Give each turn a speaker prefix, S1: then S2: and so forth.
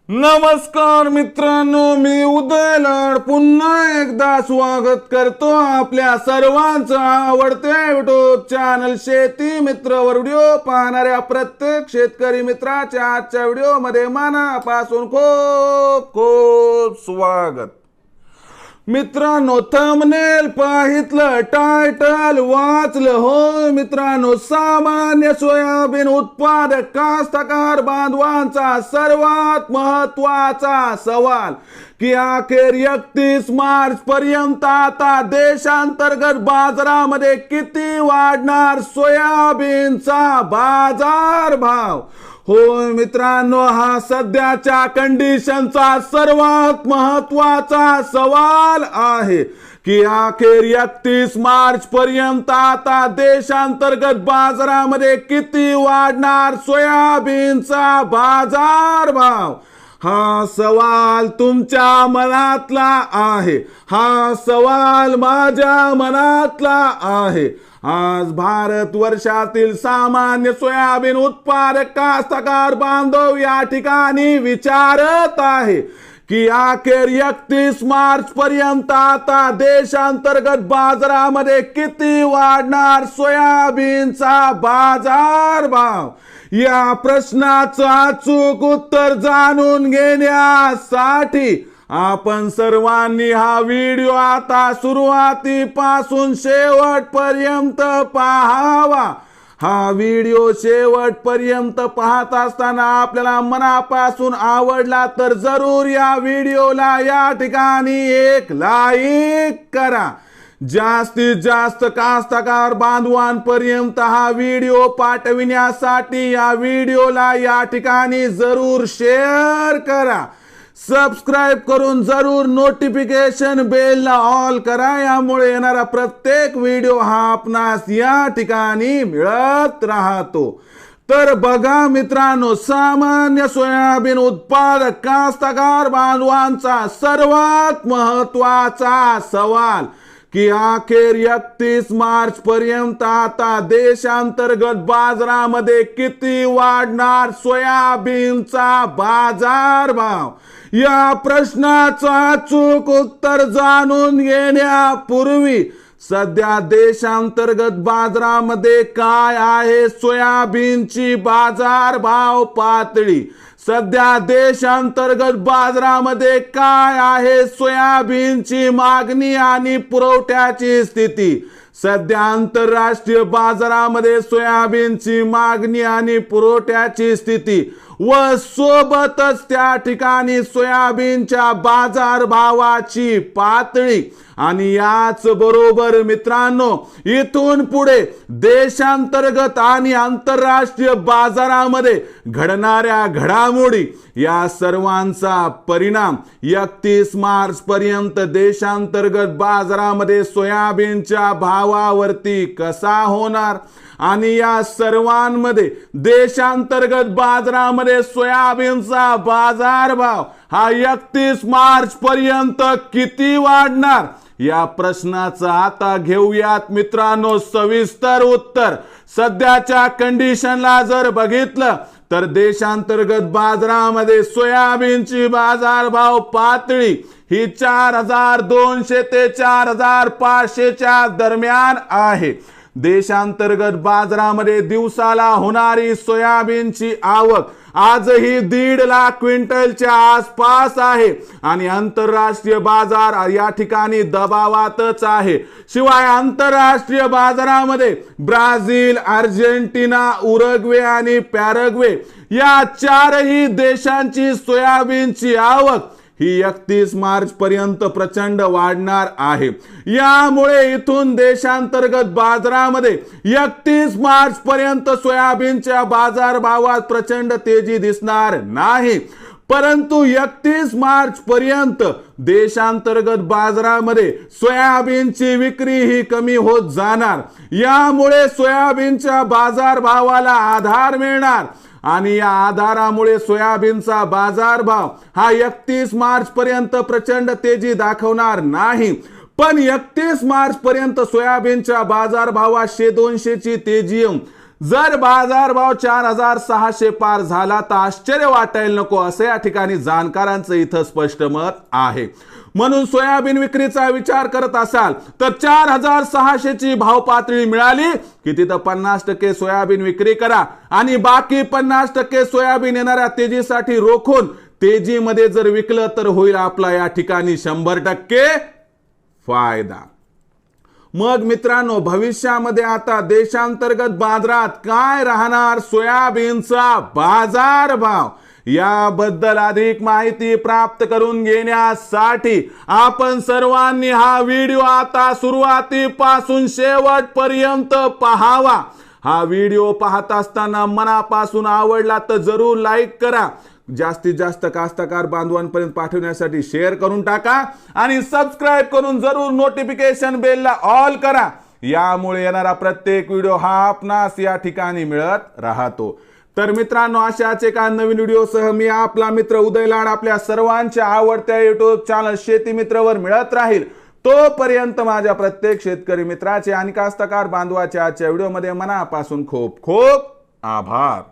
S1: नमस्कार मित्रांनो, मी उदय लाड पुन्हा एकदा स्वागत करतो आपल्या सर्वांचं आवडत्या युट्यूब चॅनल शेती मित्रवर व्हिडिओ पाहणाऱ्या प्रत्येक शेतकरी मित्राच्या आजच्या व्हिडिओ मध्ये मनापासून खूप खूप स्वागत। मित्रांनो, थंबनेल पाहितलं, टायटल वाचलं हो मित्रांनो। सामान्य सोयाबीन उत्पादक कास्तकार बांधवांचा सर्वात महत्वाचा सवाल की अखेर 31 मार्च पर्यंत आता देशांतर्गत बाजारामध्ये किती वाढणार सोयाबीनचा बाजार भाव। होय मित्रांनो, हा सध्याच्या कंडिशनचा सर्वात महत्वाचा सवाल आहे की अखेर 31 मार्च पर्यंत आता देशांतर्गत बाजारामध्ये किती वाढणार सोयाबीनचा बाजार भाव। हा सवाल तुमच्या मनातला आहे, हा सवाल माझ्या मनातला आहे। आज भारत वर्षातील सामान्य सोयाबीन उत्पादक कास्तकार बांधव या ठिकाणी विचारत आहे की अखेर 31 मार्च पर्यंत आता देशांतर्गत बाजारामध्ये किती वाढणार सोयाबीनचा बाजार भाव। या प्रश्नाचं अचूक उत्तर जाणून घेण्यासाठी आपण सर्वांनी हा व्हिडिओ आता सुरुवातीपासून शेवटपर्यंत पाहावा। हा व्हिडिओ शेवटपर्यंत पाहत असताना आपल्याला मनापासून आवडला तर जरूर या व्हिडिओला या ठिकाणी एक लाईक करा। जास्तीत जास्त कास्तकार बांधवांपर्यंत हा व्हिडिओ पाठविण्यासाठी या व्हिडिओला या ठिकाणी जरूर शेअर करा। सबस्क्राइब करून जरूर नोटिफिकेशन बेलला ऑल करा, यामुळे येणारा प्रत्येक व्हिडिओ हा आपणास या ठिकाणी मिळत राहतो। तर बघा मित्रांनो, सामान्य सोयाबीन उत्पादक कास्तकार बांधवांचा सर्वात महत्वाचा सवाल की अखेर 31 मार्च पर्यंत आता देशांतर्गत बाजारामध्ये किती वाढणार सोयाबीनचा बाजार भाव। या प्रश्नाचं अचूक उत्तर जाणून घेण्यापूर्वी सध्या देशांतर्गत बाजारामध्ये काय आहे सोयाबीनची बाजार भाव पातळी। सध्या देशांतर्गत बाजारामध्ये काय आहे सोयाबीनची मागणी आणि पुरवठ्याची स्थिती। सध्या आंतरराष्ट्रीय बाजारामध्ये सोयाबीनची मागणी आणि पुरवठ्याची स्थिती व सोबतच त्या ठिकाणी सोयाबीनच्या बाजार भावाची पातळी आणि याच बरोबर मित्रांनो इथून पुढे देशांतर्गत आणि आंतरराष्ट्रीय बाजारामध्ये घडणाऱ्या घडामोडी या सर्वांचा परिणाम 31 मार्च पर्यंत देशांतर्गत बाजारामध्ये सोयाबीनच्या भावावरती कसा होणार आणि या सर्वांमध्ये देशांतर्गत बाजारामध्ये सोयाबीनचा बाजार भाव हा 31 मार्च पर्यंत किती वाढणार या प्रश्नाचं आता घेऊयात मित्रांनो सविस्तर उत्तर। सध्याच्या कंडिशनला जर बघितलं तर देशांतर्गत बाजारामध्ये सोयाबीनची बाजार भाव पातळी ही 4200 ते 4500 च्या दरम्यान आहे। देशांतर्गत बाजारामध्ये दिवसाला होणारी सोयाबीनची आवक आजही 1.5 लाख क्विंटलच्या आसपास आहे आणि आंतरराष्ट्रीय बाजार या ठिकाणी दबावातच आहे। शिवाय आंतरराष्ट्रीय बाजारामध्ये ब्राझील, अर्जेंटिना, उरुग्वे आणि पॅराग्वे या चारही देशांची सोयाबीनची आवक ही 31 मार्च पर्यंत प्रचंड वाढणार आहे। यामुळे इथून देशांतर्गत बाजारामध्ये 31 मार्च पर्यंत सोयाबीनच्या बाजार भावात प्रचंड तेजी दिसणार नाही, परंतु 31 मार्च पर्यंत देशांतर्गत बाजारामध्ये सोयाबीनची विक्री ही कमी होत जाणार। यामुळे सोयाबीनच्या बाजार भावाला आधार मिळणार आणि या आधारामुळे सोयाबीनचा बाजार भाव हा 31 मार्च पर्यंत प्रचंड तेजी दाखवणार नाही, पण 31 मार्च पर्यंत सोयाबीनच्या बाजार भावात 100-200 ची तेजी येऊन जर बाजारभाव 4,600 पार झाला तर आश्चर्य वाटायला नको, असे या ठिकाणी जाणकारांचं इथं स्पष्ट मत आहे. म्हणून सोयाबीन विक्रीचा विचार करत असाल तर 4,600 ची भाव पातळी मिळाली की तिथं 50% सोयाबीन विक्री करा आणि बाकी 50% सोयाबीन येणाऱ्या तेजीसाठी रोखून तेजीमध्ये जर विकलं तर होईल आपला या ठिकाणी 100% फायदा. मग मित्रांनो, भविष्यामध्ये आता देशांतर्गत बाजारात काय राहणार सोयाबीनचा बाजारभाव याबद्दल अधिक माहिती प्राप्त करून घेण्यासाठी आपण सर्वांनी हा व्हिडिओ आता सुरुवातीपासून शेवटपर्यंत पाहावा. हा व्हिडिओ पाहत असताना मनापासून आवडला तर जरूर लाईक करा, जास्तीत जास्त कास्तकार बांधवांपर्यंत पाठवण्यासाठी शेअर करून टाका आणि सबस्क्राईब करून जरूर नोटिफिकेशन बेलला ऑल करा. यामुळे येणारा प्रत्येक व्हिडिओ हा आपणास या ठिकाणी मिळत राहतो. तर मित्रांनो, अशाच एका नवीन व्हिडिओसह मी आपला मित्र उदय लाड आपल्या सर्वांच्या आवडत्या युट्यूब चॅनल शेती मित्रवर मिळत राहील. तोपर्यंत माझ्या प्रत्येक शेतकरी मित्राचे आणि कास्तकार बांधवाच्या आजच्या व्हिडिओमध्ये मनापासून खूप खूप आभार.